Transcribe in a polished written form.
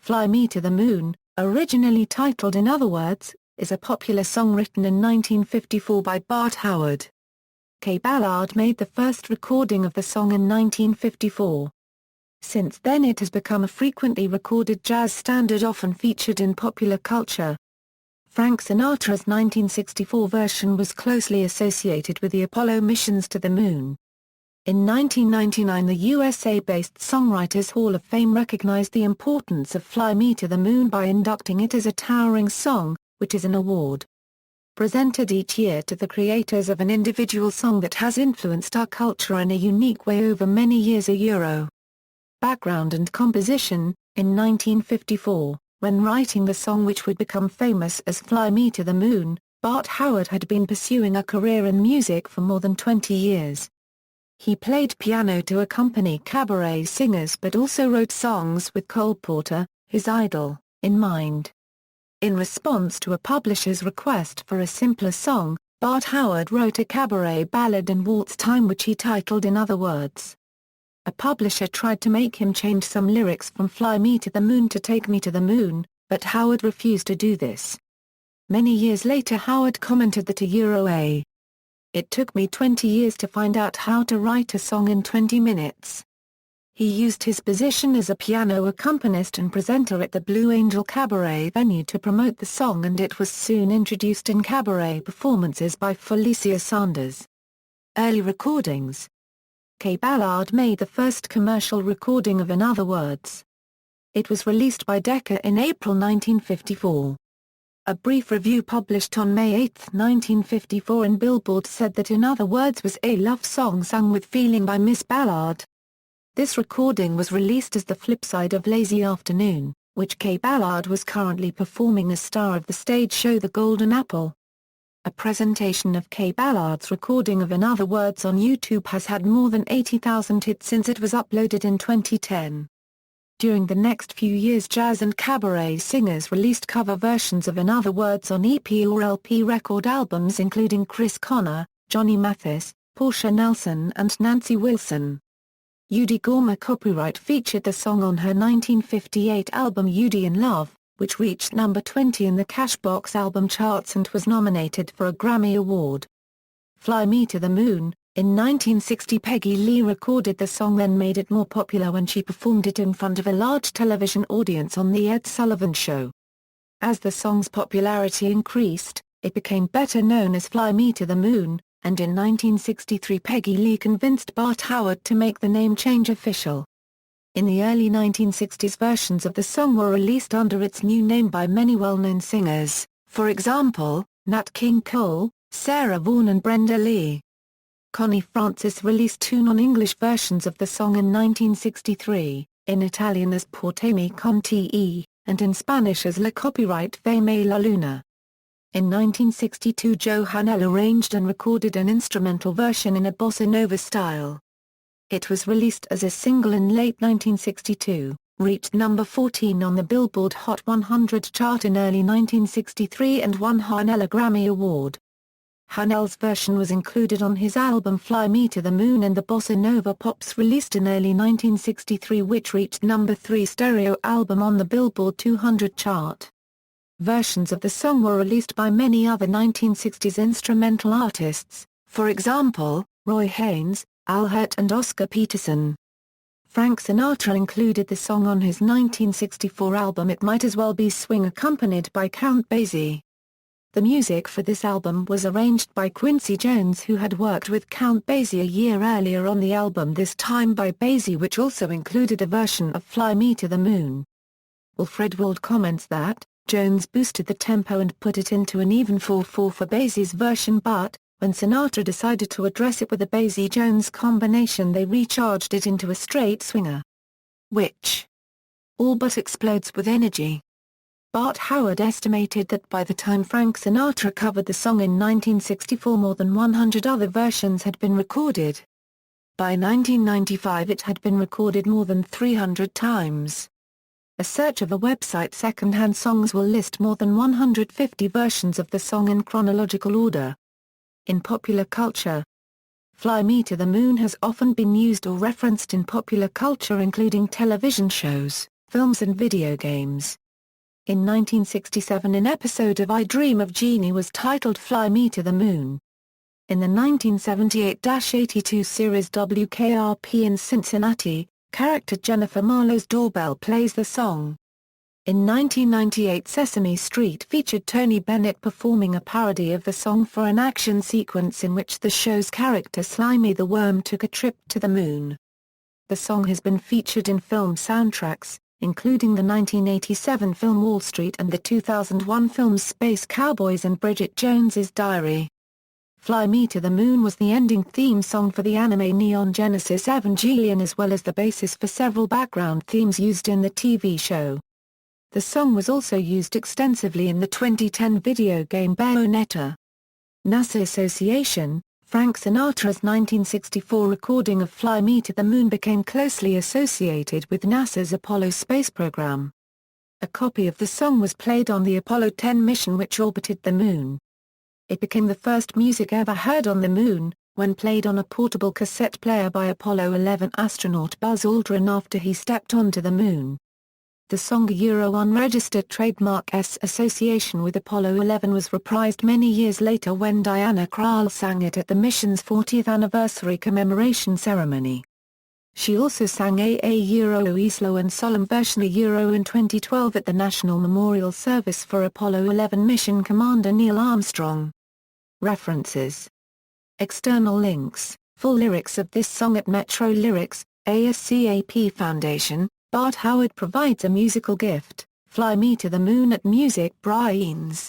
Fly Me to the Moon, originally titled In Other Words, is a popular song written in 1954 by Bart Howard. Kaye Ballard made the first recording of the song in 1954. Since then it has become a frequently recorded jazz standard often featured in popular culture. Frank Sinatra's 1964 version was closely associated with the Apollo missions to the Moon. In 1999 the USA-based Songwriters Hall of Fame recognized the importance of Fly Me to the Moon by inducting it as a Towering Song, which is an award presented each year to the creators of an individual song that has influenced our culture in a unique way over many years. Background and composition: in 1954, when writing the song which would become famous as Fly Me to the Moon, Bart Howard had been pursuing a career in music for more than 20 years. He played piano to accompany cabaret singers but also wrote songs with Cole Porter, his idol, in mind. In response to a publisher's request for a simpler song, Bart Howard wrote a cabaret ballad and waltz time which he titled In Other Words. A publisher tried to make him change some lyrics from Fly Me to the Moon to Take Me to the Moon, but Howard refused to do this. Many years later Howard commented that "It took me 20 years to find out how to write a song in 20 minutes. He used his position as a piano accompanist and presenter at the Blue Angel Cabaret venue to promote the song, and it was soon introduced in cabaret performances by Felicia Sanders." Early recordings: Kaye Ballard made the first commercial recording of In Other Words. It was released by Decca in April 1954. A brief review published on May 8, 1954 in Billboard said that In Other Words was a love song sung with feeling by Miss Ballard. This recording was released as the flip side of Lazy Afternoon, which Kaye Ballard was currently performing as star of the stage show The Golden Apple. A presentation of Kaye Ballard's recording of In Other Words on YouTube has had more than 80,000 hits since it was uploaded in 2010. During the next few years jazz and cabaret singers released cover versions of In Other Words on EP or LP record albums including Chris Connor, Johnny Mathis, Portia Nelson and Nancy Wilson. Judy Gorman copyright featured the song on her 1958 album Judy in Love, which reached number 20 in the Cashbox album charts and was nominated for a Grammy Award. Fly Me to the Moon: in 1960 Peggy Lee recorded the song, then made it more popular when she performed it in front of a large television audience on The Ed Sullivan Show. As the song's popularity increased, it became better known as Fly Me to the Moon, and in 1963 Peggy Lee convinced Bart Howard to make the name change official. In the early 1960s versions of the song were released under its new name by many well-known singers, for example, Nat King Cole, Sarah Vaughan and Brenda Lee. Connie Francis released two non-English versions of the song in 1963, in Italian as Portami con te, and in Spanish as La Copyright Fame La Luna. In 1962 Joe Hanel arranged and recorded an instrumental version in a bossa nova style. It was released as a single in late 1962, reached number 14 on the Billboard Hot 100 chart in early 1963 and won Hanel a Grammy Award. Hanel's version was included on his album Fly Me to the Moon and the Bossa Nova Pops released in early 1963, which reached number 3 stereo album on the Billboard 200 chart. Versions of the song were released by many other 1960s instrumental artists, for example, Roy Haynes, Al Hirt and Oscar Peterson. Frank Sinatra included the song on his 1964 album It Might As Well Be Swing, accompanied by Count Basie. The music for this album was arranged by Quincy Jones, who had worked with Count Basie a year earlier on the album This Time by Basie, which also included a version of Fly Me to the Moon. Wilfred Wald comments that Jones boosted the tempo and put it into an even 4/4 for Basie's version, but when Sinatra decided to address it with a Basie-Jones combination, they recharged it into a straight swinger, which all but explodes with energy. Bart Howard estimated that by the time Frank Sinatra covered the song in 1964 more than 100 other versions had been recorded. By 1995 it had been recorded more than 300 times. A search of the website Secondhand Songs will list more than 150 versions of the song in chronological order. In popular culture, Fly Me to the Moon has often been used or referenced in popular culture including television shows, films and video games. In 1967 an episode of I Dream of Jeannie was titled Fly Me to the Moon. In the 1978-82 series WKRP in Cincinnati, character Jennifer Marlowe's doorbell plays the song. In 1998 Sesame Street featured Tony Bennett performing a parody of the song for an action sequence in which the show's character Slimy the Worm took a trip to the moon. The song has been featured in film soundtracks, including the 1987 film Wall Street and the 2001 films Space Cowboys and Bridget Jones's Diary. Fly Me to the Moon was the ending theme song for the anime Neon Genesis Evangelion as well as the basis for several background themes used in the TV show. The song was also used extensively in the 2010 video game Bayonetta. NASA Association, Frank Sinatra's 1964 recording of Fly Me to the Moon became closely associated with NASA's Apollo space program. A copy of the song was played on the Apollo 10 mission which orbited the Moon. It became the first music ever heard on the Moon, when played on a portable cassette player by Apollo 11 astronaut Buzz Aldrin after he stepped onto the Moon. The song unregistered trademark S association with Apollo 11 was reprised many years later when Diana Krall sang it at the mission's 40th anniversary commemoration ceremony. She also sang a slow and solemn version in 2012 at the National Memorial Service for Apollo 11 mission commander Neil Armstrong. References. External links, full lyrics of this song at Metro Lyrics, ASCAP Foundation. Bart Howard provides a musical gift, Fly Me to the Moon at Music Brains.